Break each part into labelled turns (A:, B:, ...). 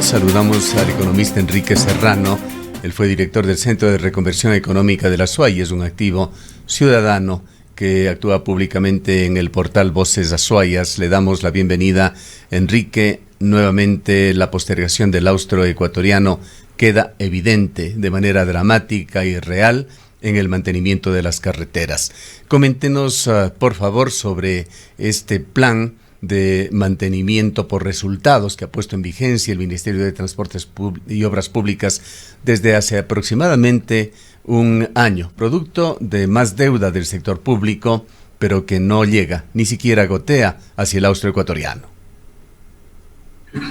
A: saludamos al economista Enrique Serrano. Él fue director del Centro de Reconversión Económica de la Azuay. Es un activo ciudadano que actúa públicamente en el portal Voces Azuayas. Le damos la bienvenida, Enrique. Nuevamente la postergación del austro ecuatoriano queda evidente de manera dramática y real en el mantenimiento de las carreteras. Coméntenos, por favor, sobre este plan de mantenimiento por resultados que ha puesto en vigencia el Ministerio de Transportes y Obras Públicas desde hace aproximadamente un año, producto de más deuda del sector público, pero que no llega, ni siquiera gotea hacia el austro ecuatoriano.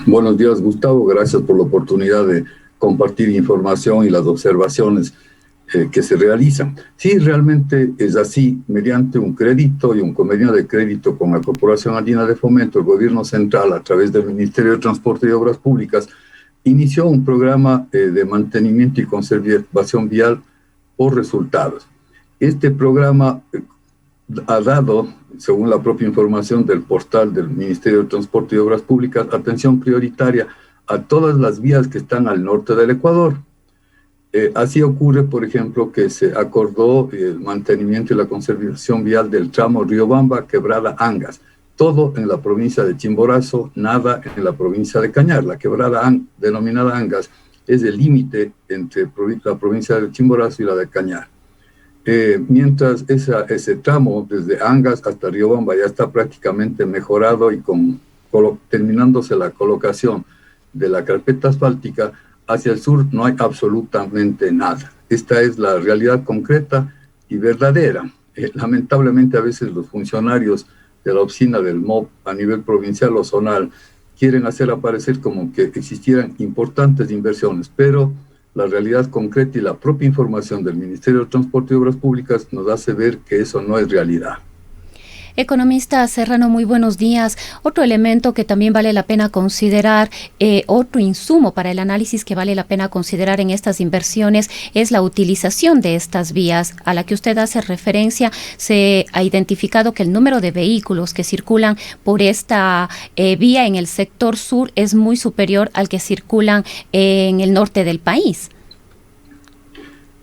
B: Buenos días, Gustavo. Gracias por la oportunidad de compartir información y las observaciones que se realizan. Sí, realmente es así. Mediante un crédito y un convenio de crédito con la Corporación Andina de Fomento, el gobierno central, a través del Ministerio de Transporte y Obras Públicas, inició un programa de mantenimiento y conservación vial por resultados. Este programa ha dado, según la propia información del portal del Ministerio de Transporte y Obras Públicas, atención prioritaria a todas las vías que están al norte del Ecuador. Así ocurre, por ejemplo, que se acordó el mantenimiento y la conservación vial del tramo Riobamba, Quebrada Angas, todo en la provincia de Chimborazo, nada en la provincia de Cañar. La quebrada denominada Angas es el límite entre la provincia de Chimborazo y la de Cañar. Mientras ese tramo desde Angas hasta Riobamba ya está prácticamente mejorado y terminándose la colocación de la carpeta asfáltica, hacia el sur no hay absolutamente nada. Esta es la realidad concreta y verdadera. Lamentablemente a veces los funcionarios de la oficina del MOP a nivel provincial o zonal quieren hacer aparecer como que existieran importantes inversiones, pero la realidad concreta y la propia información del Ministerio de Transporte y Obras Públicas nos hace ver que eso no es realidad.
C: Economista Serrano, muy buenos días. Otro elemento que también vale la pena considerar, otro insumo para el análisis que vale la pena considerar en estas inversiones es la utilización de estas vías a la que usted hace referencia. Se ha identificado que el número de vehículos que circulan por esta vía en el sector sur es muy superior al que circulan en el norte del país.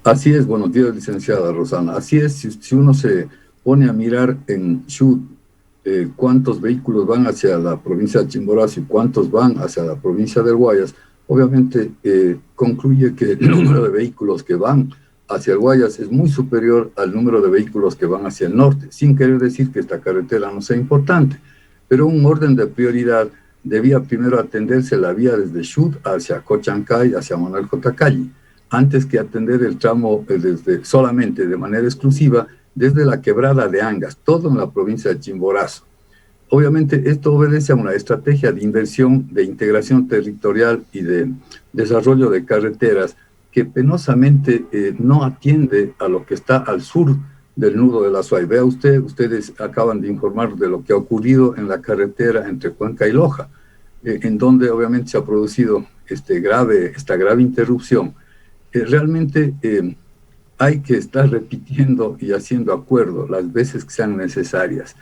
B: Así es, buenos días, licenciada Rosana. Así es, si uno se pone a mirar en Chubut cuántos vehículos van hacia la provincia de Chimborazo y cuántos van hacia la provincia del Guayas, obviamente concluye que el número de vehículos que van hacia el Guayas es muy superior al número de vehículos que van hacia el norte, sin querer decir que esta carretera no sea importante, pero un orden de prioridad debía primero atenderse la vía desde Chubut hacia Cochancay, hacia Manuel J. Calli, antes que atender el tramo solamente de manera exclusiva desde la quebrada de Angas, todo en la provincia de Chimborazo. Obviamente esto obedece a una estrategia de inversión, de integración territorial y de desarrollo de carreteras que penosamente no atiende a lo que está al sur del nudo de la Azuay. Vea ustedes acaban de informar de lo que ha ocurrido en la carretera entre Cuenca y Loja, en donde obviamente se ha producido esta grave interrupción. Realmente hay que estar repitiendo y haciendo acuerdo las veces que sean necesarias,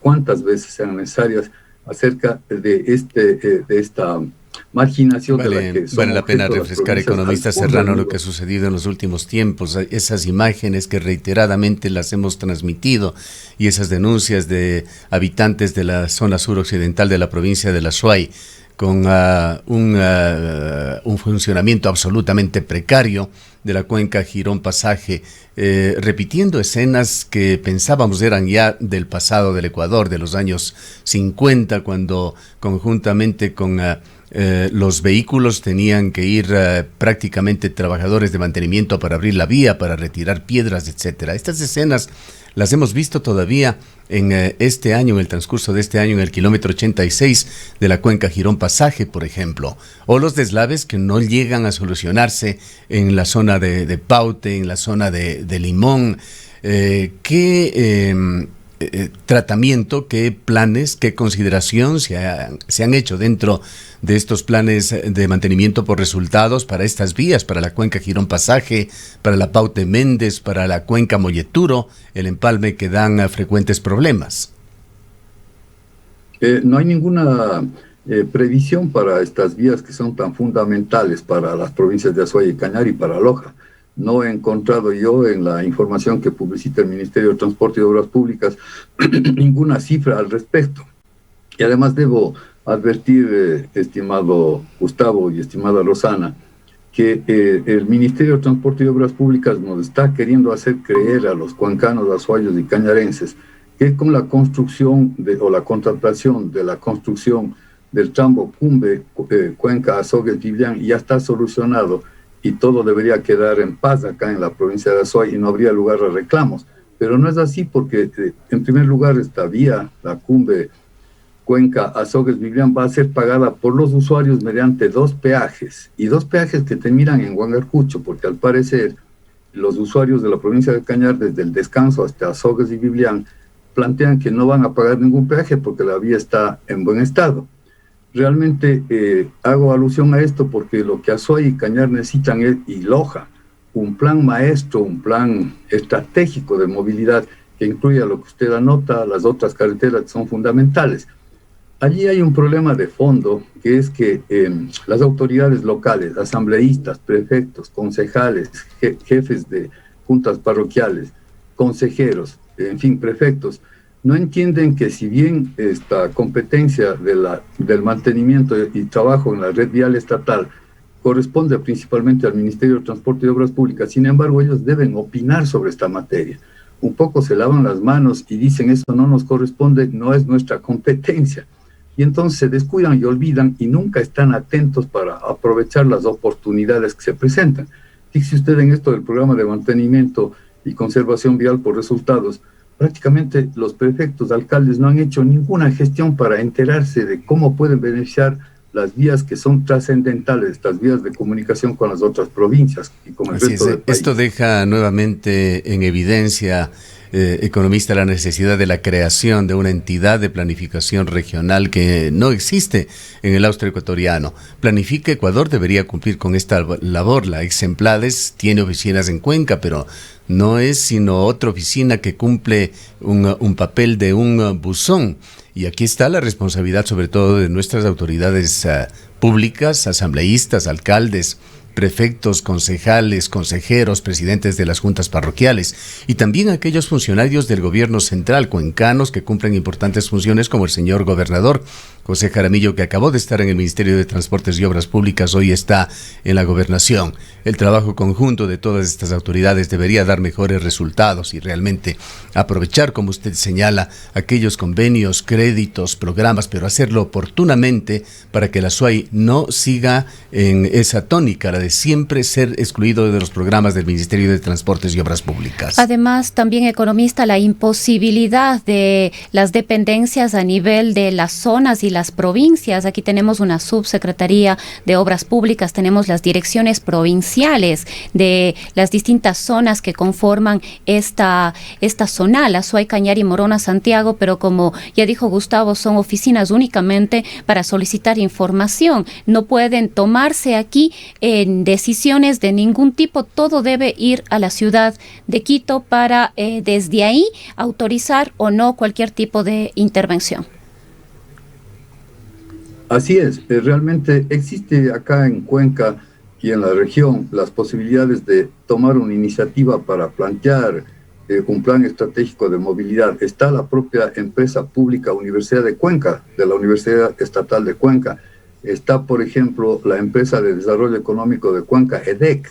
B: cuántas veces sean necesarias acerca de esta marginación de la que
A: vale la pena refrescar, economista Serrano, lo que ha sucedido en los últimos tiempos, esas imágenes que reiteradamente las hemos transmitido y esas denuncias de habitantes de la zona suroccidental de la provincia de la Azuay, con un funcionamiento absolutamente precario de la cuenca Girón Pasaje, repitiendo escenas que pensábamos eran ya del pasado del Ecuador, de los años 50, cuando conjuntamente con los vehículos tenían que ir prácticamente trabajadores de mantenimiento para abrir la vía, para retirar piedras, etcétera. Estas escenas las hemos visto todavía en este año, en el transcurso de este año, en el kilómetro 86 de la cuenca Girón Pasaje, por ejemplo, o los deslaves que no llegan a solucionarse en la zona de Paute, en la zona de Limón. ¿Qué tratamiento, qué planes, qué consideración se han hecho dentro de estos planes de mantenimiento por resultados para estas vías, para la cuenca Girón Pasaje, para la Paute Méndez, para la cuenca Molleturo, el empalme que dan frecuentes problemas?
B: No hay ninguna previsión para estas vías que son tan fundamentales para las provincias de Azuay y Cañar y para Loja. No he encontrado yo en la información que publicita el Ministerio de Transporte y Obras Públicas ninguna cifra al respecto. Y además debo advertir, estimado Gustavo y estimada Rosana, que el Ministerio de Transporte y Obras Públicas nos está queriendo hacer creer a los cuencanos, azuayos y cañarenses que con la construcción o la contratación de la construcción del tramo Cumbe, Cuenca, Azogues, Vivian ya está solucionado y todo debería quedar en paz acá en la provincia de Azuay y no habría lugar a reclamos. Pero no es así porque, en primer lugar, esta vía, la Cumbe, Cuenca, Azogues, Vivian, va a ser pagada por los usuarios mediante 2 peajes, y 2 peajes que terminan en Huangarcucho, porque al parecer los usuarios de la provincia de Cañar, desde el Descanso hasta Azogues y Vivian, plantean que no van a pagar ningún peaje porque la vía está en buen estado. Realmente hago alusión a esto porque lo que Azuay y Cañar necesitan es, y Loja, un plan maestro, un plan estratégico de movilidad que incluya lo que usted anota, las otras carreteras que son fundamentales. Allí hay un problema de fondo, que es que las autoridades locales, asambleístas, prefectos, concejales, jefes de juntas parroquiales, consejeros, en fin, prefectos, no entienden que si bien esta competencia del mantenimiento y trabajo en la red vial estatal corresponde principalmente al Ministerio de Transporte y Obras Públicas, sin embargo ellos deben opinar sobre esta materia. Un poco se lavan las manos y dicen eso no nos corresponde, no es nuestra competencia. Y entonces se descuidan y olvidan y nunca están atentos para aprovechar las oportunidades que se presentan. Fíjese usted en esto del programa de mantenimiento y conservación vial por resultados, prácticamente los prefectos, alcaldes no han hecho ninguna gestión para enterarse de cómo pueden beneficiar las vías que son trascendentales, estas vías de comunicación con las otras provincias y con el resto del país.
A: Esto deja nuevamente en evidencia, economista, la necesidad de la creación de una entidad de planificación regional que no existe en el austro ecuatoriano. Planifica Ecuador debería cumplir con esta labor. La Exemplades tiene oficinas en Cuenca, pero no es sino otra oficina que cumple un papel de un buzón. Y aquí está la responsabilidad sobre todo de nuestras autoridades públicas, asambleístas, alcaldes, prefectos, concejales, consejeros, presidentes de las juntas parroquiales y también aquellos funcionarios del gobierno central cuencanos que cumplen importantes funciones como el señor gobernador José Jaramillo, que acabó de estar en el Ministerio de Transportes y Obras Públicas, hoy está en la gobernación. El trabajo conjunto de todas estas autoridades debería dar mejores resultados y realmente aprovechar, como usted señala, aquellos convenios, créditos, programas, pero hacerlo oportunamente para que la Azuay no siga en esa tónica, la de siempre ser excluido de los programas del Ministerio de Transportes y Obras Públicas.
C: Además, también, economista, la imposibilidad de las dependencias a nivel de las zonas y las provincias. Aquí tenemos una subsecretaría de Obras Públicas, tenemos las direcciones provinciales de las distintas zonas que conforman esta zonal, Azuay, Cañar y Morona, Santiago, pero como ya dijo Gustavo, son oficinas únicamente para solicitar información. No pueden tomarse aquí decisiones de ningún tipo, todo debe ir a la ciudad de Quito para desde ahí autorizar o no cualquier tipo de intervención.
B: Así es, realmente existe acá en Cuenca y en la región las posibilidades de tomar una iniciativa para plantear un plan estratégico de movilidad. Está la propia empresa pública Universidad de Cuenca, de la Universidad Estatal de Cuenca. Está, por ejemplo, la empresa de desarrollo económico de Cuenca, EDEC.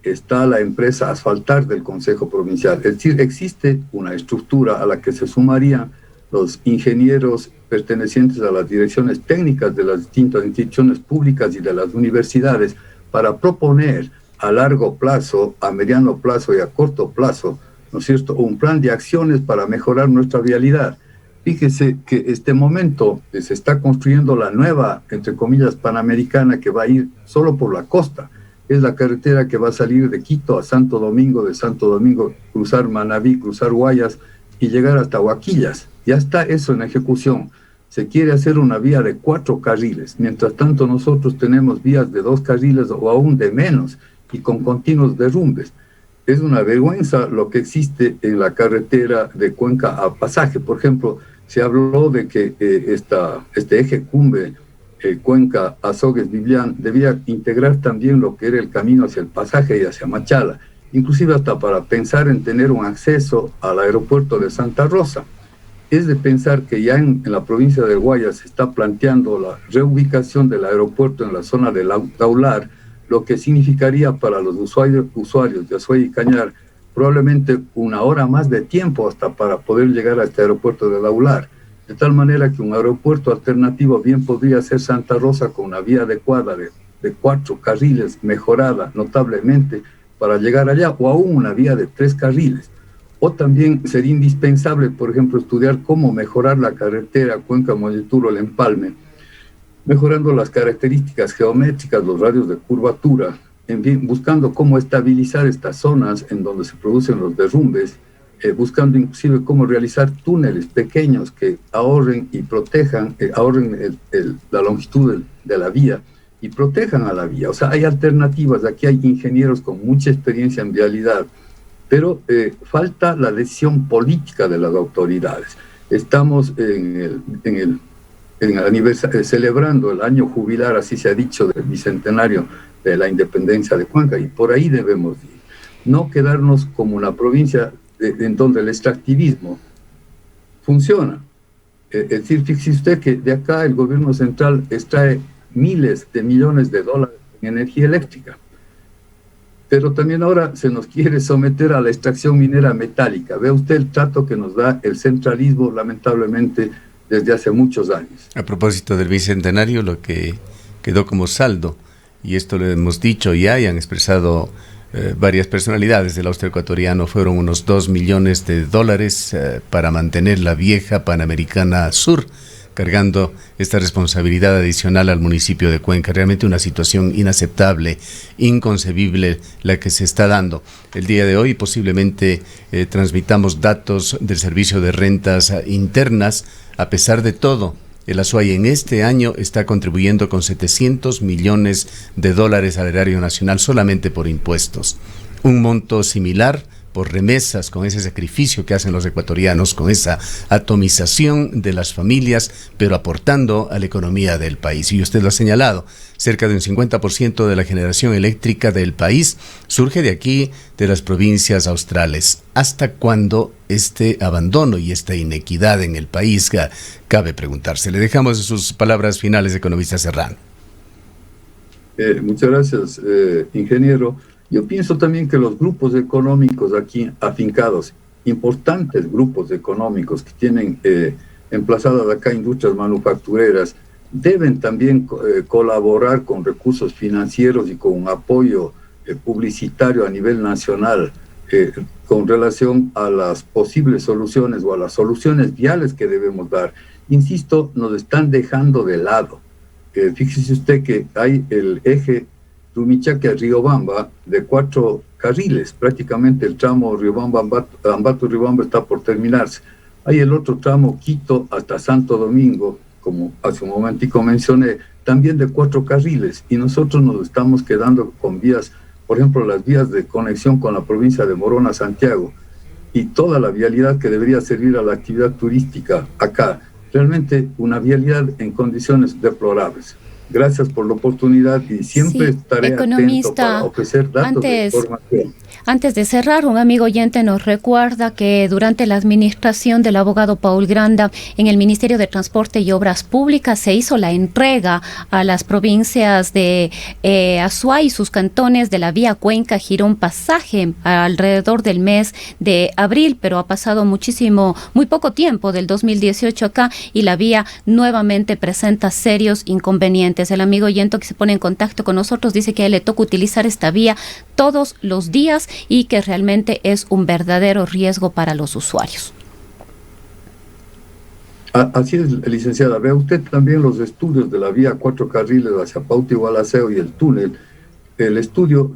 B: Está la empresa Asfaltar del Consejo Provincial. Es decir, existe una estructura a la que se sumarían los ingenieros pertenecientes a las direcciones técnicas de las distintas instituciones públicas y de las universidades para proponer a largo plazo, a mediano plazo y a corto plazo, ¿no es cierto?, un plan de acciones para mejorar nuestra vialidad. Fíjese que este momento se está construyendo la nueva, entre comillas, Panamericana, que va a ir solo por la costa. Es la carretera que va a salir de Quito a Santo Domingo, de Santo Domingo cruzar Manabí, cruzar Guayas y llegar hasta Huaquillas. Ya está eso en ejecución. Se quiere hacer una vía de 4 carriles. Mientras tanto, nosotros tenemos vías de 2 carriles o aún de menos y con continuos derrumbes. Es una vergüenza lo que existe en la carretera de Cuenca a Pasaje. Por ejemplo, se habló de que este eje Cumbe, Cuenca, Azogues, Biblián, debía integrar también lo que era el camino hacia el pasaje y hacia Machala, inclusive hasta para pensar en tener un acceso al aeropuerto de Santa Rosa. Es de pensar que ya en la provincia de Guayas se está planteando la reubicación del aeropuerto en la zona de Daular, lo que significaría para los usuarios de Azuay y Cañar probablemente una hora más de tiempo hasta para poder llegar a este aeropuerto de Daular. De tal manera que un aeropuerto alternativo bien podría ser Santa Rosa con una vía adecuada de 4 carriles mejorada notablemente para llegar allá, o aún una vía de 3 carriles. O también sería indispensable, por ejemplo, estudiar cómo mejorar la carretera Cuenca-Molleturo-El Empalme, mejorando las características geométricas, los radios de curvatura, en fin, buscando cómo estabilizar estas zonas en donde se producen los derrumbes, buscando inclusive cómo realizar túneles pequeños que ahorren y protejan, la longitud de la vía y protejan a la vía. O sea, hay alternativas, aquí hay ingenieros con mucha experiencia en vialidad, pero falta la decisión política de las autoridades. Estamos celebrando el año jubilar, así se ha dicho, del bicentenario de la independencia de Cuenca, y por ahí debemos ir. No quedarnos como una provincia en donde el extractivismo funciona. Es decir, fíjese usted que de acá el gobierno central extrae miles de millones de dólares en energía eléctrica, pero también ahora se nos quiere someter a la extracción minera metálica. Vea usted el trato que nos da el centralismo, lamentablemente, desde hace muchos años.
A: A propósito del bicentenario, lo que quedó como saldo, y esto lo hemos dicho ya y han expresado varias personalidades del austro ecuatoriano, fueron unos $2 millones para mantener la vieja Panamericana Sur, cargando esta responsabilidad adicional al municipio de Cuenca. Realmente una situación inaceptable, inconcebible la que se está dando. El día de hoy posiblemente transmitamos datos del Servicio de Rentas Internas. A pesar de todo, el Azuay en este año está contribuyendo con $700 millones al erario nacional solamente por impuestos. Un monto similar por remesas, con ese sacrificio que hacen los ecuatorianos, con esa atomización de las familias, pero aportando a la economía del país. Y usted lo ha señalado, cerca de un 50% de la generación eléctrica del país surge de aquí, de las provincias australes. ¿Hasta cuándo este abandono y esta inequidad en el país? Cabe preguntarse. Le dejamos sus palabras finales, economista Serrano.
B: Muchas gracias, ingeniero. Yo pienso también que los grupos económicos aquí afincados, importantes grupos económicos que tienen emplazadas acá industrias manufactureras, deben también colaborar con recursos financieros y con un apoyo publicitario a nivel nacional con relación a las posibles soluciones o a las soluciones viales que debemos dar. Insisto, nos están dejando de lado. Fíjese usted que hay el eje Rumichaque a Riobamba de 4 carriles, prácticamente el tramo Ambato-Riobamba está por terminarse. Hay el otro tramo Quito hasta Santo Domingo, como hace un momentico mencioné, también de 4 carriles, y nosotros nos estamos quedando con vías, por ejemplo, las vías de conexión con la provincia de Morona, Santiago, y toda la vialidad que debería servir a la actividad turística acá, realmente una vialidad en condiciones deplorables. Gracias por la oportunidad y siempre estaré atento para ofrecer datos de información.
C: Antes de cerrar, un amigo oyente nos recuerda que durante la administración del abogado Paul Granda en el Ministerio de Transporte y Obras Públicas se hizo la entrega a las provincias de Azuay y sus cantones de la vía Cuenca-Girón Pasaje alrededor del mes de abril, pero ha pasado muy poco tiempo del 2018 acá y la vía nuevamente presenta serios inconvenientes. El amigo oyente que se pone en contacto con nosotros dice que a él le toca utilizar esta vía todos los días y que realmente es un verdadero riesgo para los usuarios.
B: Así es, licenciada. Vea usted también los estudios de la vía 4 carriles hacia Pauta y Gualaceo y el túnel. El estudio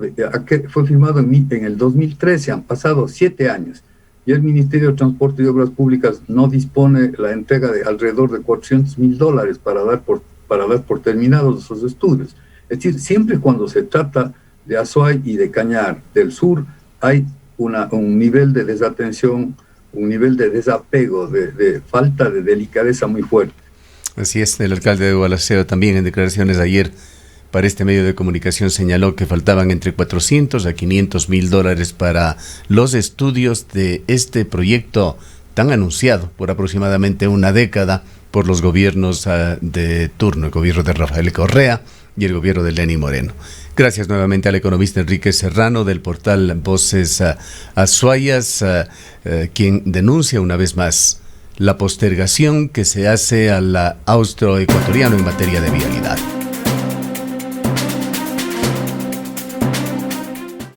B: fue firmado en el 2013, han pasado 7 años, y el Ministerio de Transporte y Obras Públicas no dispone la entrega de alrededor de $400,000 para dar por terminados esos estudios. Es decir, siempre cuando se trata de Azuay y de Cañar del Sur, hay un nivel de desatención, un nivel de desapego, de falta de delicadeza muy fuerte.
A: Así es, el alcalde de Gualaceo también en declaraciones ayer para este medio de comunicación señaló que faltaban entre 400 a 500 mil dólares para los estudios de este proyecto tan anunciado por aproximadamente una década por los gobiernos de turno, el gobierno de Rafael Correa y el gobierno de Lenín Moreno. Gracias nuevamente al economista Enrique Serrano del portal Voces Azuayas, quien denuncia una vez más la postergación que se hace al austroecuatoriano en materia de vialidad.